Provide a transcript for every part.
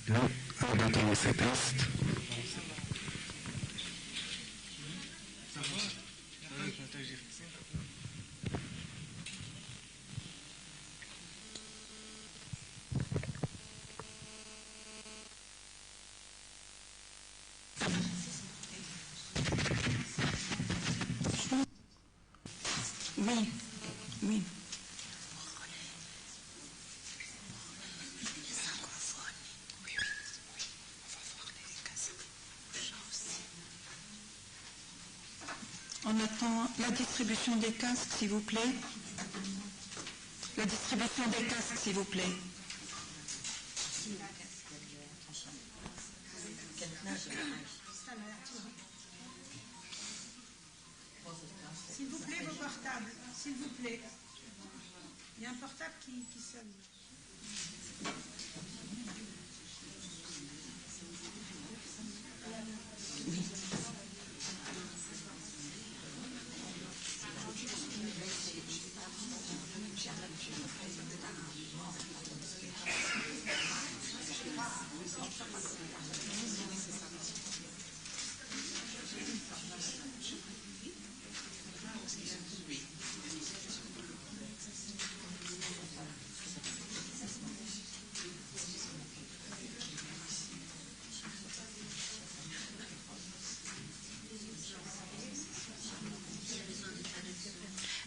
Là, on entend ces tests. Oui, oui. On attend la distribution des casques, s'il vous plaît. La distribution des casques, s'il vous plaît. S'il vous plaît, vos portables, s'il vous plaît. Il y a un portable qui sonne.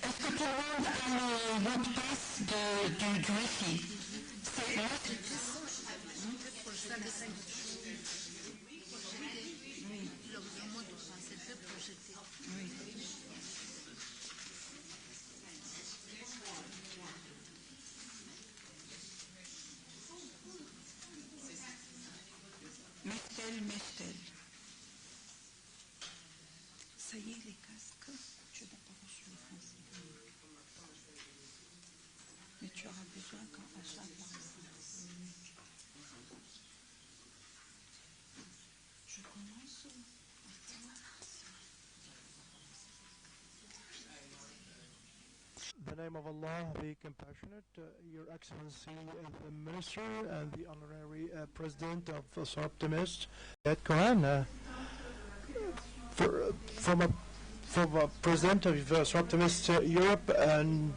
Est-ce que tout le monde a le mot de passe du Wi-Fi? C'est Mestel. Ça y est, les casques. Tu n'as pas reçu le français. Mais tu auras besoin quand à chaque je commence. The name of Allah, the Compassionate, Your Excellency, the Minister and the Honorary President of Optimist, Ed Cohen, from a President of Optimist Europe, and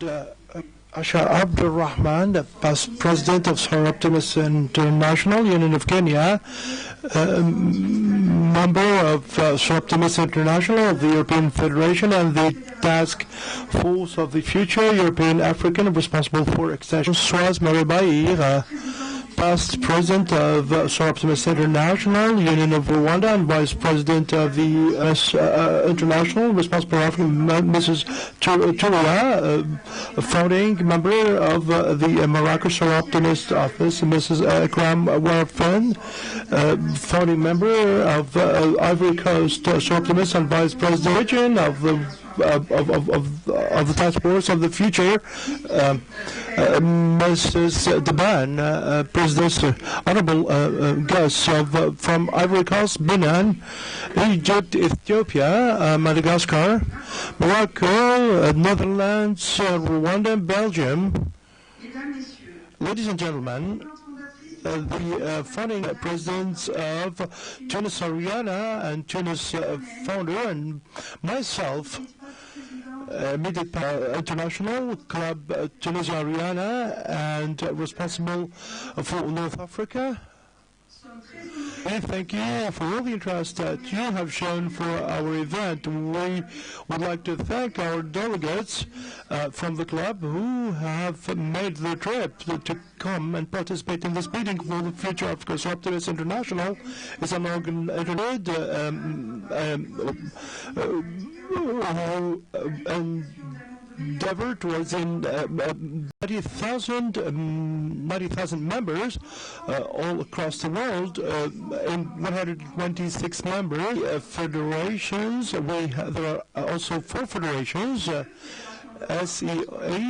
Asha Abdul Rahman, the past President of Optimist International Union of Kenya, member of Optimist International of the European Federation and the Task Force of the Future European African responsible for accession. Swaz Maribair, past President of Optimist International Union of Rwanda and Vice President of the International responsible for African, Mrs. Turia, founding member of the Marrakesh Optimist Office, Mrs. Akram Warfan, founding member of Ivory Coast Optimist and Vice President of the Task Force of the Future, Mrs. Deban, President, honorable guests from Ivory Coast, Benin, Egypt, Ethiopia, Madagascar, Morocco, Netherlands, Rwanda, Belgium. Ladies and gentlemen, the founding presidents of Tunis Ariana and Tunis founder and myself, immediate International Club Tunisia Ariana and responsible for North Africa. And thank you for all the interest that you have shown for our event. We would like to thank our delegates from the club who have made the trip to come and participate in this meeting for the future of Optimist International. It's an endeavor towards 90,000 members all across the world in 126 member federations. There are also 4 federations. SEA,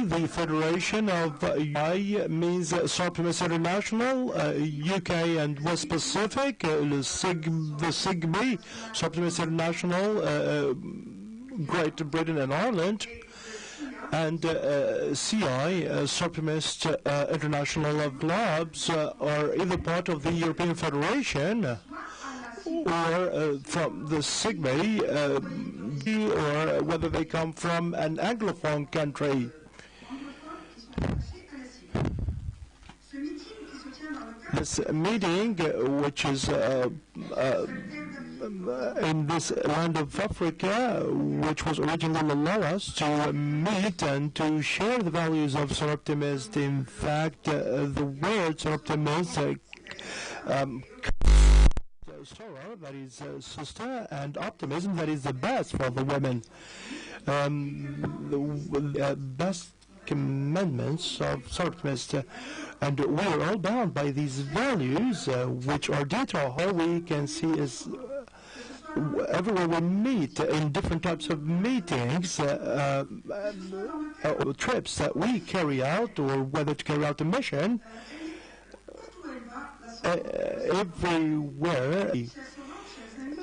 the Federation of I means Optimist International, UK and West Pacific, the SIGMI, Optimist International, Great Britain and Ireland. And CI, Optimist International Clubs, are either part of the European Federation or from the SIGME, or whether they come from an Anglophone country. This meeting, which is in this land of Africa, which was originally allow us to meet and to share the values of Soroptimist. In fact, the word Soroptimist, Sora, that is sister, and optimism, that is the best for the women. The best commandments of Soroptimist, and we are all bound by these values, which are dear to our heart. We can see is everywhere we meet, in different types of meetings, trips that we carry out, or whether to carry out a mission, everywhere.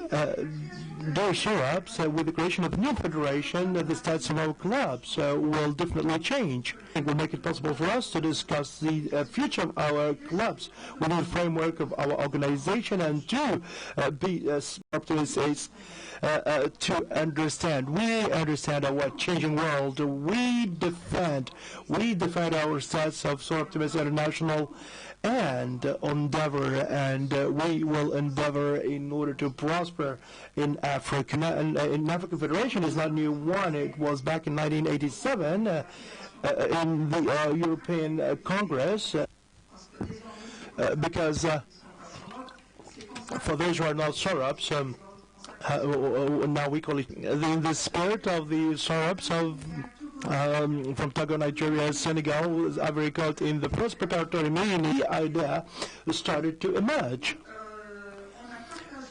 Their Sorops, with the creation of the new federation, the stats of our clubs will definitely change. It will make it possible for us to discuss the future of our clubs within the framework of our organization, and to be optimists to understand. We understand our changing world. We defend our stats of Soroptimist International and endeavor, and we will endeavor in order to prosper in Africa. And in African Federation is not a new one. It was back in 1987 in the European Congress, because for those who are not Sorops, now we call it in the spirit of the Sorops of from Togo, Nigeria, Senegal, Ivory Coast, in the first preparatory meeting, the idea started to emerge.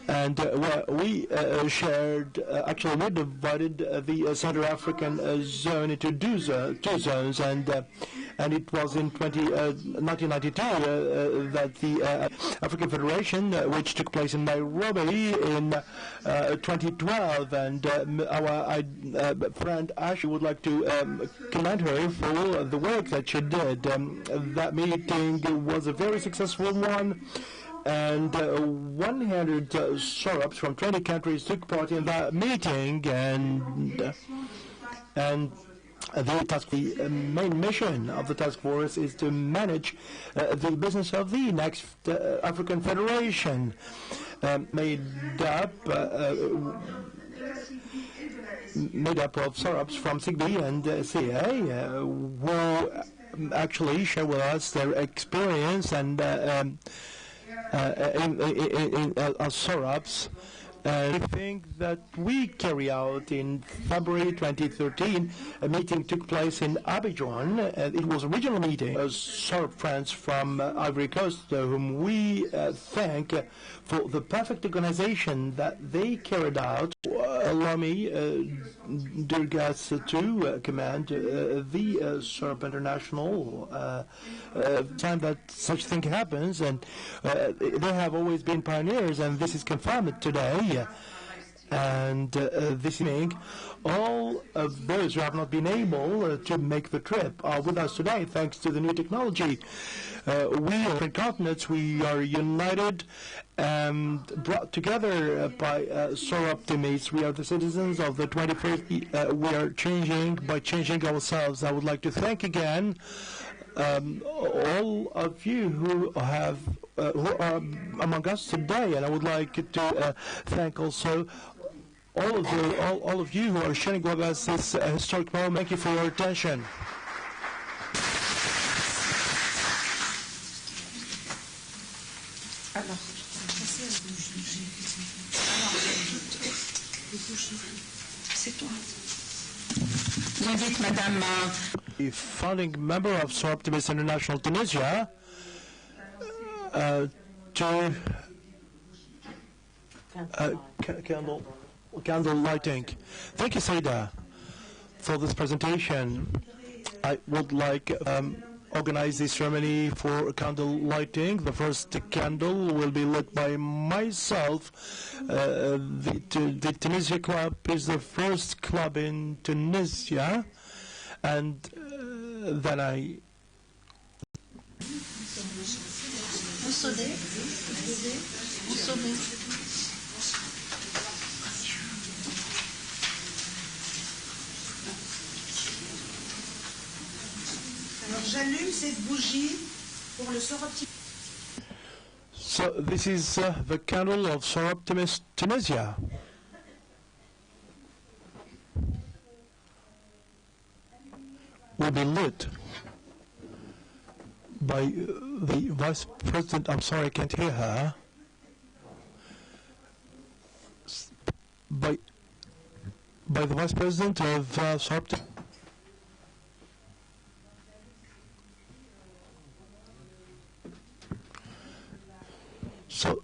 And we shared, actually we divided the Central African zone into two zones, and it was in 1992 that the African Federation, which took place in Nairobi in 2012, and our friend Ashley would like to commend her for the work that she did. That meeting was a very successful one, and 100 Sorops from 20 countries took part in that meeting, and the main mission of the task force is to manage the business of the next African Federation, made up of Sorops from SIGME and CA, who actually share with us their experience and Sorops. I think that we carry out in February 2013, a meeting took place in Abidjan. It was a regional meeting. Sorop friends from Ivory Coast, whom we thank for the perfect organization that they carried out. Allow me, dear guests, to command the Sorop International time that such thing happens, and they have always been pioneers, and this is confirmed today. And this evening, all of those who have not been able to make the trip are with us today, thanks to the new technology. We are different continents. We are united and brought together by Soroptimists. We are the citizens of the 21st. We are changing by changing ourselves. I would like to thank again all of you who are among us today, and I would like to thank also all of you who are sharing with us this historic moment. Thank you for your attention. The founding member of Soroptimist International Tunisia to candle lighting. Thank you, Saida, for this presentation. I would like organize this ceremony for candle lighting. The first candle will be lit by myself. The Tunisia Club is the first club in Tunisia, And then I... Alors j'allume cette bougie pour le Soroptimus. So this is the candle of Soroptimus Tunisia. Will be lit by the Vice President. I'm sorry, I can't hear her. By the Vice President of Soroptimus. So,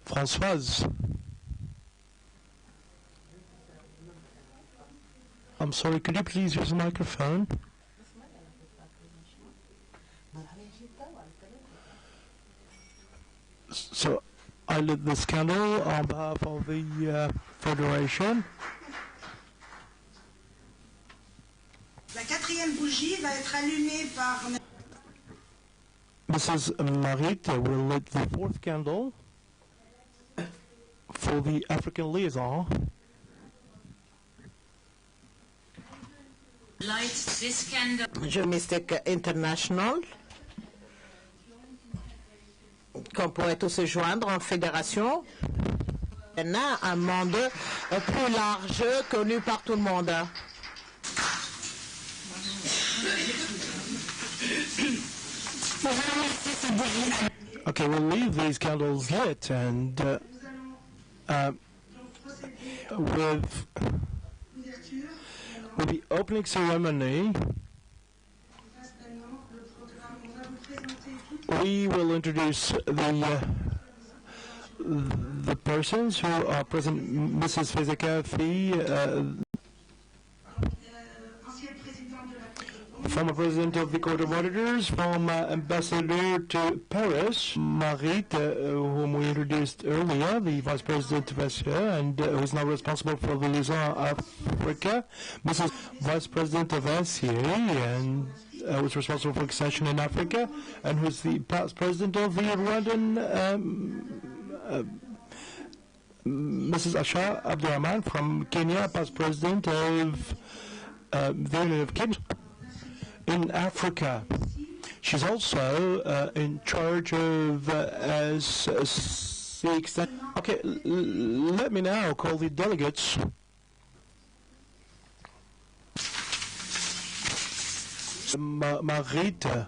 Françoise, I'm sorry, could you please use the microphone? So, I lit this candle on behalf of the Federation. La quatrième bougie va être allumée par... Mrs. Marit will lit the fourth candle for the African liaison. Light this candle. Mystic International, qu'on pourrait tous se joindre en fédération. On a un monde plus large, connu par tout le monde. Okay, we'll leave these candles lit and with the opening ceremony, we will introduce the persons who are present. Mrs. Fezekafi, former president of the Court of Auditors, former ambassador to Paris, Marit, whom we introduced earlier, the vice president of SCA, and who is now responsible for the liaison Africa, Mrs. Vice President of SCA, and who's responsible for extension in Africa, and who's the past president of the Rwandan, Mrs. Asha Abdurrahman from Kenya, past president of the Union of Kenya. In Africa, she's also in charge of SC. Okay, let me now call the delegates. Marita.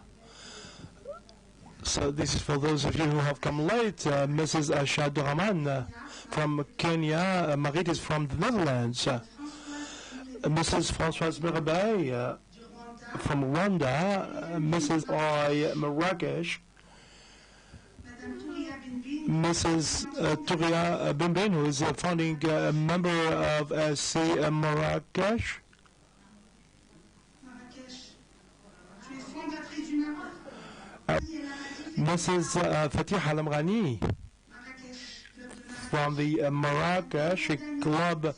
So this is for those of you who have come late. Mrs. Asha Abdurrahman from Kenya. Marita is from the Netherlands. Mrs. Françoise Mirabay from Rwanda, Mrs. I. Marrakesh, Mrs. Touria Bimbin, who is a founding member of SC Marrakesh. Mrs. Fatiha Lamrani from the Marrakesh Club,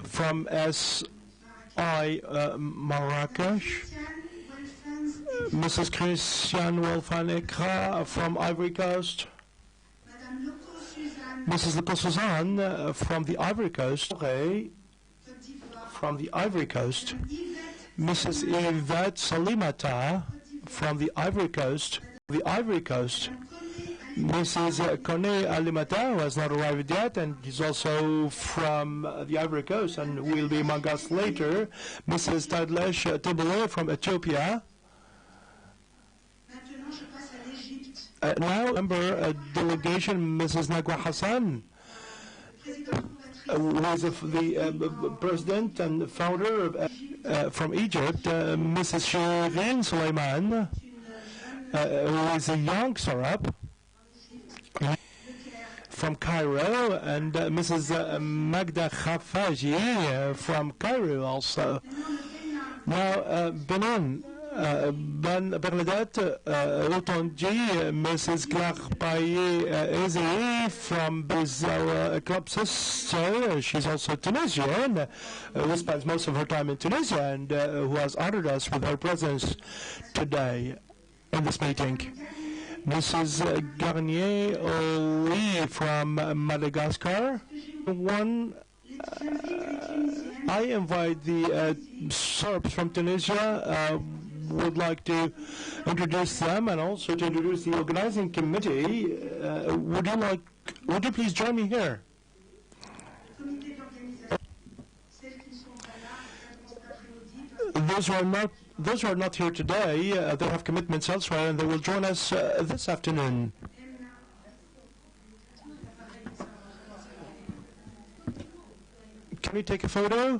from SI Marrakesh, Mrs. Christiane Wolfan-Ekra from Ivory Coast, Mrs. Loko Suzanne from the Ivory Coast, from the Ivory Coast, Mrs. Yvette Salimata from the Ivory Coast, Mrs. Kone Alimata, who has not arrived yet, and is also from the Ivory Coast and will be among us later. Mrs. Tadlesh Tebele from Ethiopia. Now, member delegation, Mrs. Nagwa Hassan, who is the president and founder of, from Egypt, Mrs. Shirin Suleiman, who is a young Sorab from Cairo, and Mrs. Magda Khafaji from Cairo also. Now, Benin, Bernadette Rotondi, Mrs. Garpaye Eze from Bizawa Club Sister. She's also Tunisian, who spends most of her time in Tunisia and who has honored us with her presence today in this meeting. Mrs. Garnier Oli from Madagascar. I invite the Serbs from Tunisia. Would like to introduce them and also to introduce the organizing committee. Would you please join me here? Those who are not here today, they have commitments elsewhere and they will join us this afternoon. Can we take a photo?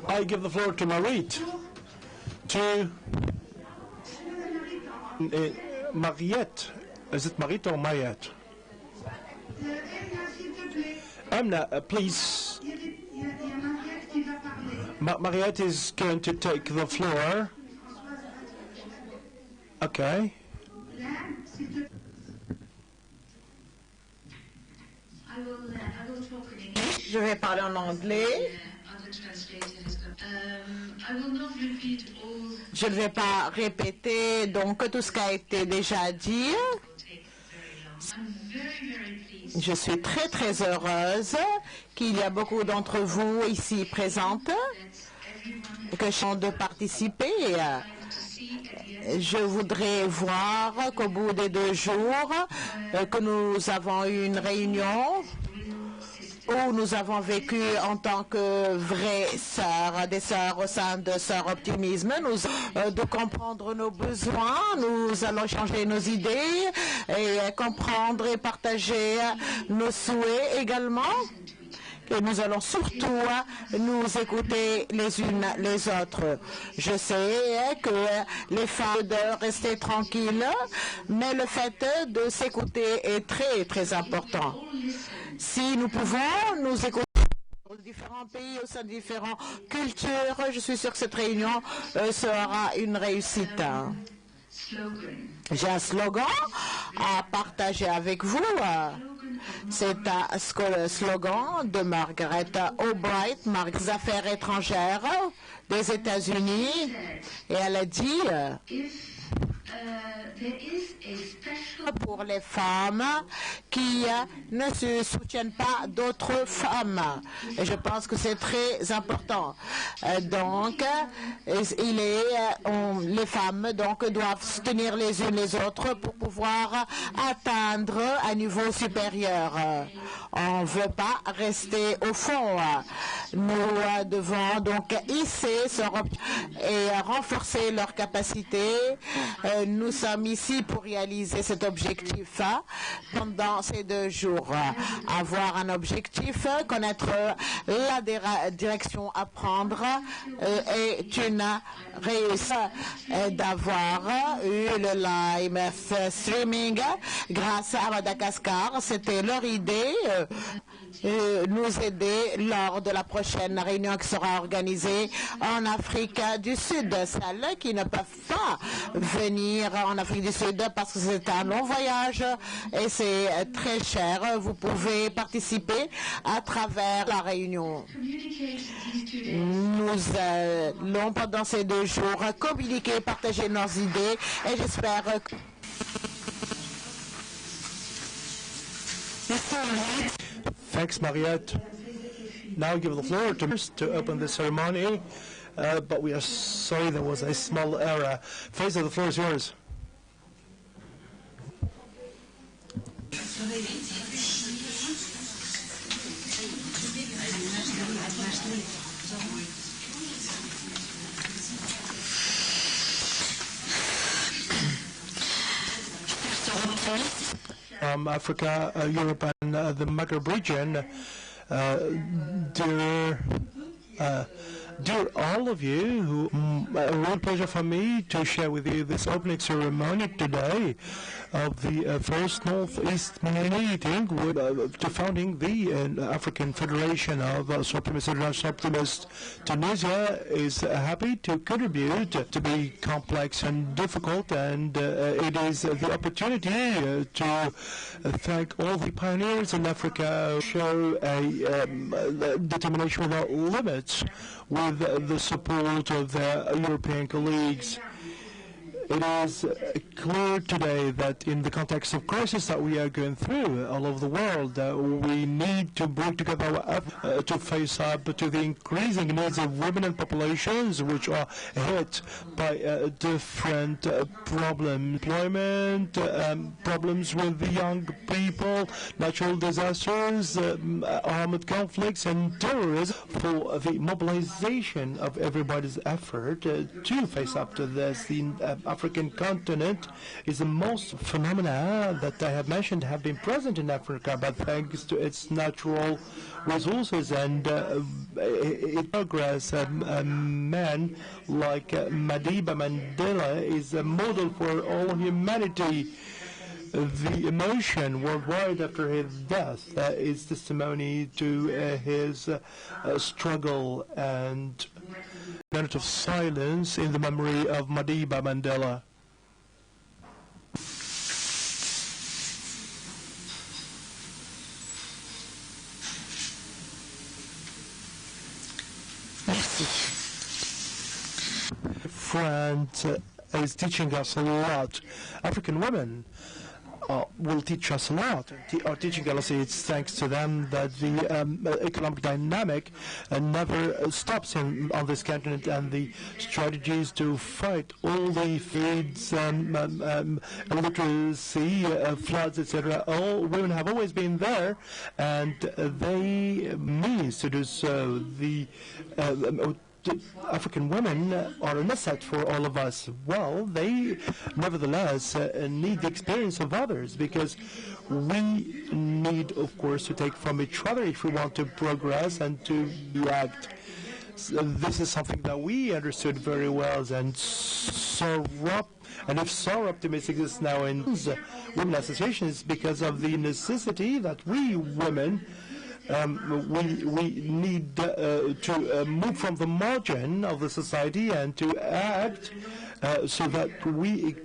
I give the floor to Marit, to Mariette. Is it Marit or Mariette? Amna, please. Mariette is going to take the floor. Okay. Je vais parler en anglais. Je ne vais pas répéter donc tout ce qui a été déjà dit. Je suis très très heureuse qu'il y a beaucoup d'entre vous ici présentes que je de participer. Je voudrais voir qu'au bout des 2 jours que nous avons eu une réunion où nous avons vécu en tant que vraies sœurs, des sœurs au sein de Sœurs Optimisme, de comprendre nos besoins, nous allons changer nos idées et comprendre et partager nos souhaits également. Et nous allons surtout nous écouter les unes les autres. Je sais que les femmes doivent rester tranquilles, mais le fait de s'écouter est très très important. Si nous pouvons nous écouter dans différents pays, au sein de différentes cultures, je suis sûre que cette réunion sera une réussite. J'ai un slogan à partager avec vous. C'est un slogan de Margaret Albright, des Affaires étrangères des États-Unis, et elle a dit pour les femmes qui ne se soutiennent pas d'autres femmes. Et je pense que c'est très important. Donc, les femmes donc doivent soutenir les unes les autres pour pouvoir atteindre atteindre un niveau supérieur. On ne veut pas rester au fond. Nous devons donc hisser et renforcer leurs capacités. Nous sommes ici pour réaliser cet objectif pendant ces 2 jours. Avoir un objectif, connaître la direction à prendre est une réussite. D'avoir eu le live streaming grâce à Madagascar. C'était leur idée. Nous aider lors de la prochaine réunion qui sera organisée en Afrique du Sud. Celles qui ne peuvent pas venir en Afrique du Sud parce que c'est un long voyage et c'est très cher. Vous pouvez participer à travers la réunion. Nous allons pendant ces 2 jours communiquer, partager nos idées et j'espère que... Thanks, Mariette. Now I give the floor to open the ceremony, but we are sorry there was a small error. Faisal, the floor is yours. Africa, Europe, and the Maghreb region, dear all of you, a real pleasure for me to share with you this opening ceremony today of the first Northeast meeting to founding the African Federation of Optimists International Optimists. Tunisia is happy to contribute to be complex and difficult, and it is the opportunity to thank all the pioneers in Africa, show a determination without limits with the support of their European colleagues. It is clear today that in the context of crisis that we are going through all over the world, we need to bring together our efforts to face up to the increasing needs of women and populations which are hit by different problems. Employment, problems with the young people, natural disasters, armed conflicts and terrorism. For the mobilization of everybody's effort to face up to this, the African continent is the most phenomena that I have mentioned have been present in Africa, but thanks to its natural resources and its progress, a man like Madiba Mandela is a model for all humanity. The emotion worldwide after his death is testimony to his struggle, and a minute of silence in the memory of Madiba Mandela. Friend is teaching us a lot. African women will teach us a lot. Are teaching us, it's thanks to them that the economic dynamic never stops on this continent, and the strategies to fight all the feeds, illiteracy, floods, etc. All women have always been there, and they means to do so. The African women are an asset for all of us. Well, they nevertheless need the experience of others, because we need, of course, to take from each other if we want to progress and to react. So this is something that we understood very well, and if SOAR Optimists exists now in women associations, because of the necessity that we women we need to move from the margin of the society and to act so that we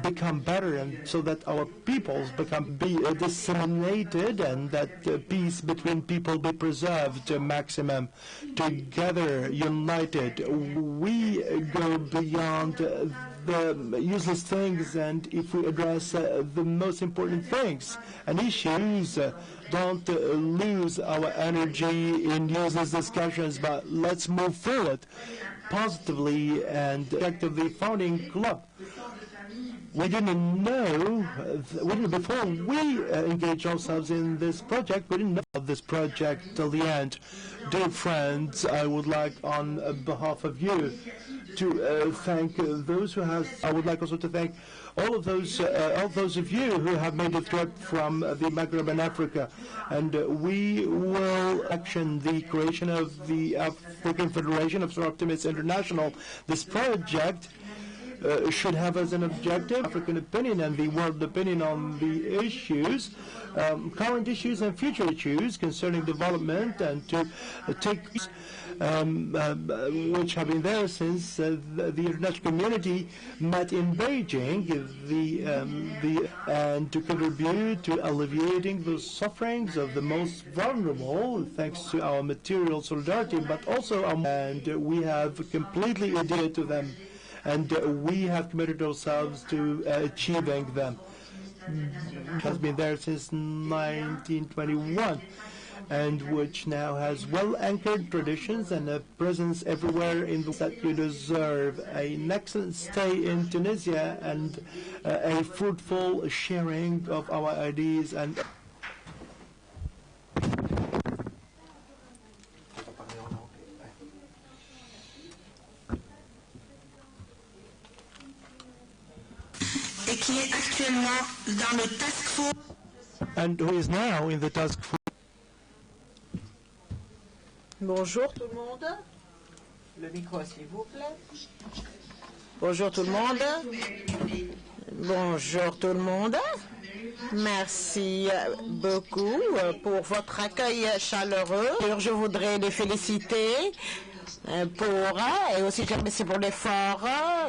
become better, and so that our peoples be disseminated, and that peace between people be preserved to maximum. Together, united, we go beyond the useless things, and if we address the most important things and issues, don't lose our energy in useless discussions, but let's move forward positively and actively. Founding club we didn't know, before we engaged ourselves in this project, we didn't know of this project till the end. Dear friends, I would like, on behalf of you, to thank those who have. I would like also to thank all of those of you who have made a trip from the Maghreb and Africa, and we will action the creation of the African Federation of Solar Optimists International. This project should have as an objective African opinion and the world opinion on the issues, current issues and future issues concerning development, and to take which have been there since the international community met in Beijing, and to contribute to alleviating the sufferings of the most vulnerable, thanks to our material solidarity, but also and we have completely adhered to them, and we have committed ourselves to achieving them. It has been there since 1921. And which now has well-anchored traditions and a presence everywhere in the that you deserve. An excellent stay in Tunisia and a fruitful sharing of our ideas and qui est actuellement dans le task force. And who is now in the task force. Bonjour tout le monde. Le micro, s'il vous plaît. Bonjour tout le monde. Bonjour tout le monde. Merci beaucoup pour votre accueil chaleureux. Je voudrais les féliciter et aussi je remercie pour l'effort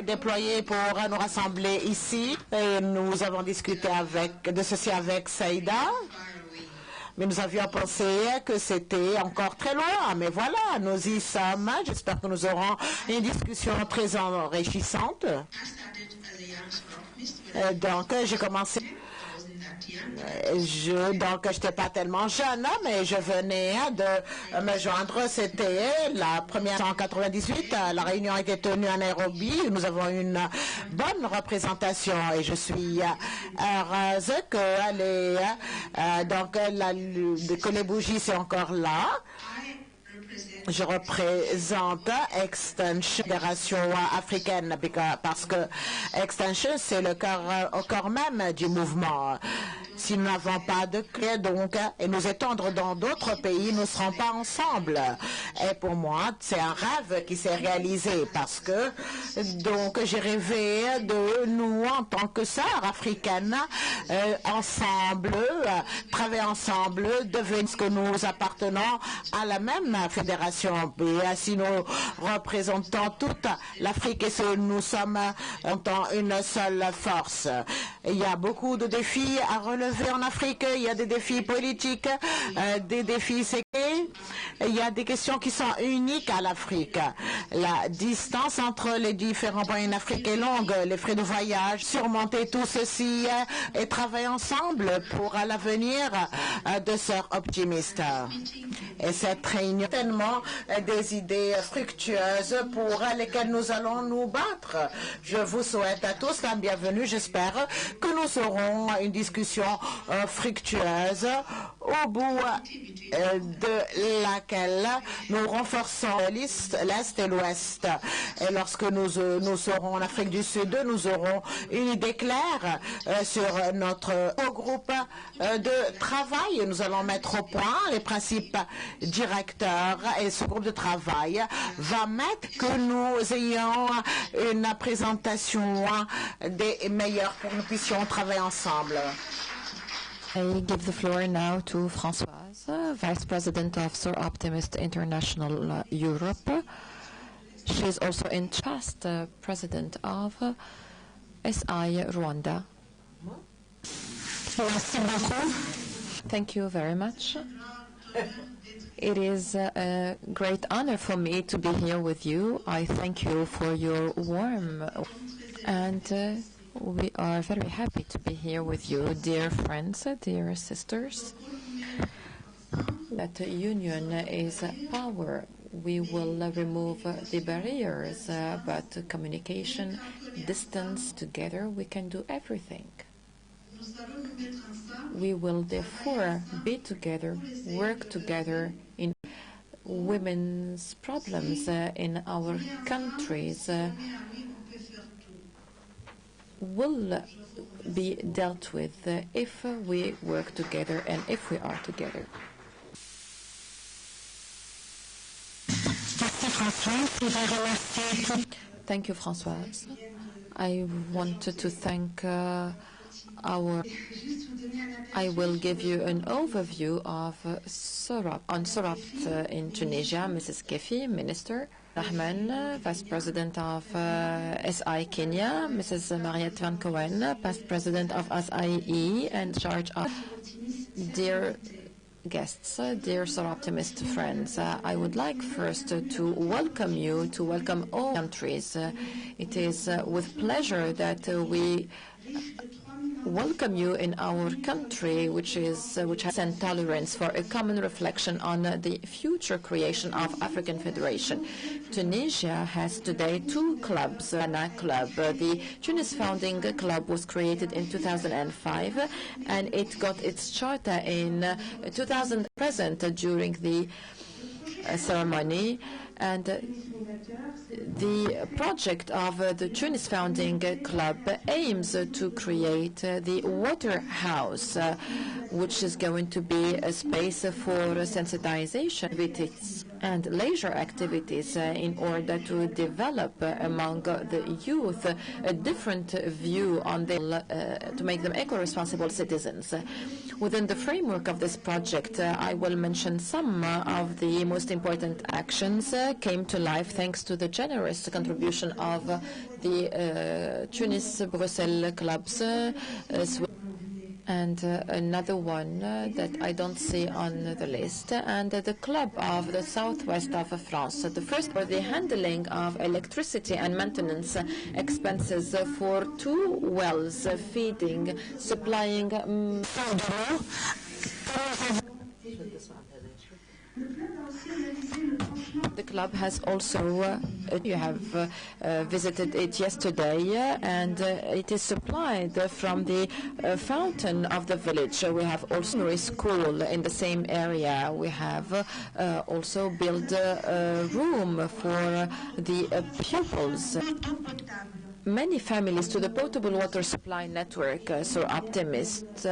déployé pour nous rassembler ici. Et nous avons discuté de ceci avec Saïda. Mais nous avions pensé que c'était encore très loin. Mais voilà, nous y sommes. J'espère que nous aurons une discussion très enrichissante. Donc, j'ai commencé. Donc, je n'étais pas tellement jeune, mais je venais de me joindre. C'était la première en 1998. La réunion a été tenue à Nairobi. Nous avons une bonne représentation et je suis heureuse que les bougies sont encore là. Je représente Extension, Fédération africaine, parce que Extension, c'est le corps même du mouvement. Si nous n'avons pas de clé, donc, et nous étendre dans d'autres pays, nous ne serons pas ensemble. Et pour moi, c'est un rêve qui s'est réalisé parce que, donc, j'ai rêvé de nous, en tant que sœurs africaines, ensemble, travailler ensemble, devenir ce que nous appartenons à la même fédération. Et si nous représentons toute l'Afrique et si nous sommes une seule force. Il y a beaucoup de défis à relever en Afrique. Il y a des défis politiques, des défis sécuritaires. Il y a des questions qui sont uniques à l'Afrique. La distance entre les différents points en Afrique est longue. Les frais de voyage, surmonter tout ceci et travailler ensemble pour l'avenir de sœurs optimistes. Et cette réunion, tellement des idées fructueuses pour lesquelles nous allons nous battre. Je vous souhaite à tous la bienvenue. J'espère que nous aurons une discussion fructueuse au bout de laquelle nous renforçons l'Est et l'Ouest. Et lorsque nous serons en Afrique du Sud, nous aurons une idée claire sur notre groupe de travail. Nous allons mettre au point les principes directeurs et ce groupe de travail va mettre que nous ayons une présentation des meilleurs pour que nous puissions travailler ensemble. I give the floor now to Françoise, Vice President of Solar Optimist International Europe. She is also in past President of SI Rwanda. Thank you very much. It is a great honor for me to be here with you. I thank you for your warm and we are very happy to be here with you, dear friends, dear sisters. That union is power. We will remove the barriers, but communication distance together, we can do everything. We will therefore be together, work together in women's problems in our countries will be dealt with if we work together and if we are together. Thank you, Françoise. I wanted to thank I will give you an overview of Surabt in Tunisia. Mrs. Kefi, Minister. Rahman, Vice President of SI Kenya. Mrs. Mariette Van Cohen, Past President of SIE and charge of. Dear guests, dear Suroptimist friends, I would like first to welcome you, to welcome all countries. It is with pleasure that we welcome you in our country, which has tolerance for a common reflection on the future creation of African Federation. Tunisia has today two clubs. Ghana Club, the Tunis Founding Club, was created in 2005, and it got its charter in 2000. Present during the ceremony, and the project of the Tunis Founding Club aims to create the Water House, which is going to be a space for sensitization activities and leisure activities in order to develop among the youth a different view on to make them eco-responsible citizens. Within the framework of this project, I will mention some of the most important actions came to life thanks to the generous contribution of the Tunis-Brussels clubs, and another one that I don't see on the list, and the club of the southwest of France. The first for the handling of electricity and maintenance expenses for two wells feeding, supplying The club has also, you have visited it yesterday, and it is supplied from the fountain of the village. We have also a school in the same area. We have also built a room for the pupils. Many families to the potable water supply network, the Suroptimists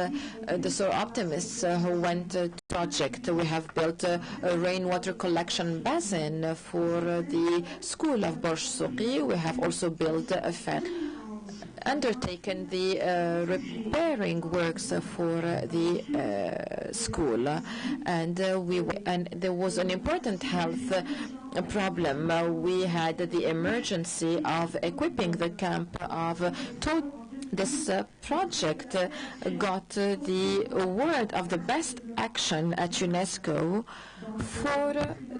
who went to project. We have built a rainwater collection basin for the school of Borj Souqi. We have also built a undertaken the repairing works for the school, and there was an important health problem. We had the emergency of equipping the camp of this project got the award of the best action at UNESCO for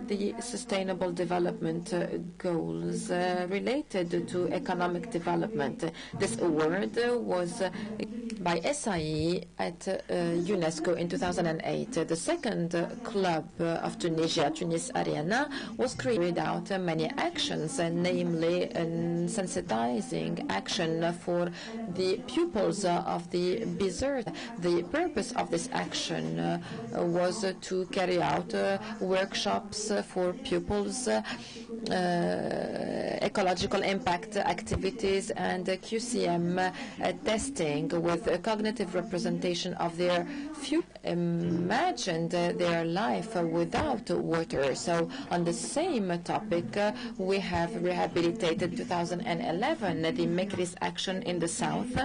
the sustainable development goals related to economic development. This award was by SIE at UNESCO in 2008. The second club of Tunisia, Tunis Arena, was carried out many actions, namely sensitizing action for the pupils of the Bizerte. The purpose of this action was to carry out workshops for pupils, ecological impact activities, and QCM testing with a cognitive representation of their future. Imagined their life without water. So on the same topic, we have rehabilitated 2011 the Mekris action in the south,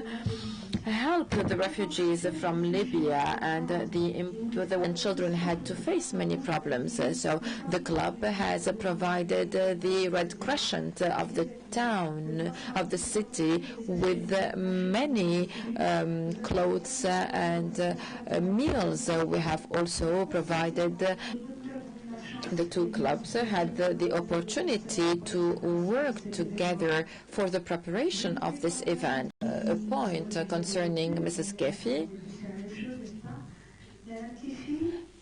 helped the refugees from Libya, and the children had to face many problems. So the club has provided the Red Crescent of the town, of the city, with many clothes and meals. We have also provided the two clubs had the opportunity to work together for the preparation of this event. A point concerning Mrs. Kefi.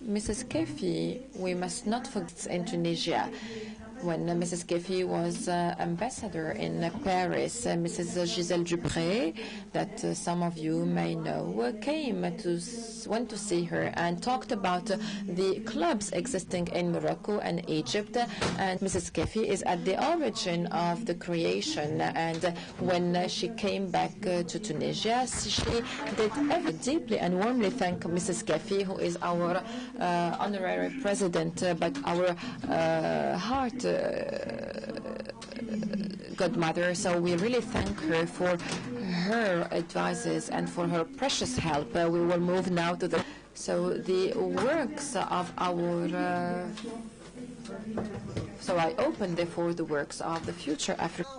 Mrs. Kefi, we must not forget in Tunisia. when Mrs. Kefi was ambassador in Paris. Mrs. Gisèle Dupré, that some of you may know, went to see her and talked about the clubs existing in Morocco and Egypt. And Mrs. Kefi is at the origin of the creation. And when she came back to Tunisia, she did deeply and warmly thank Mrs. Kefi, who is our honorary president, but our heart godmother. So we really thank her for her advices and for her precious help. We will move now to the works of our. So I open therefore the works of the Future Africa.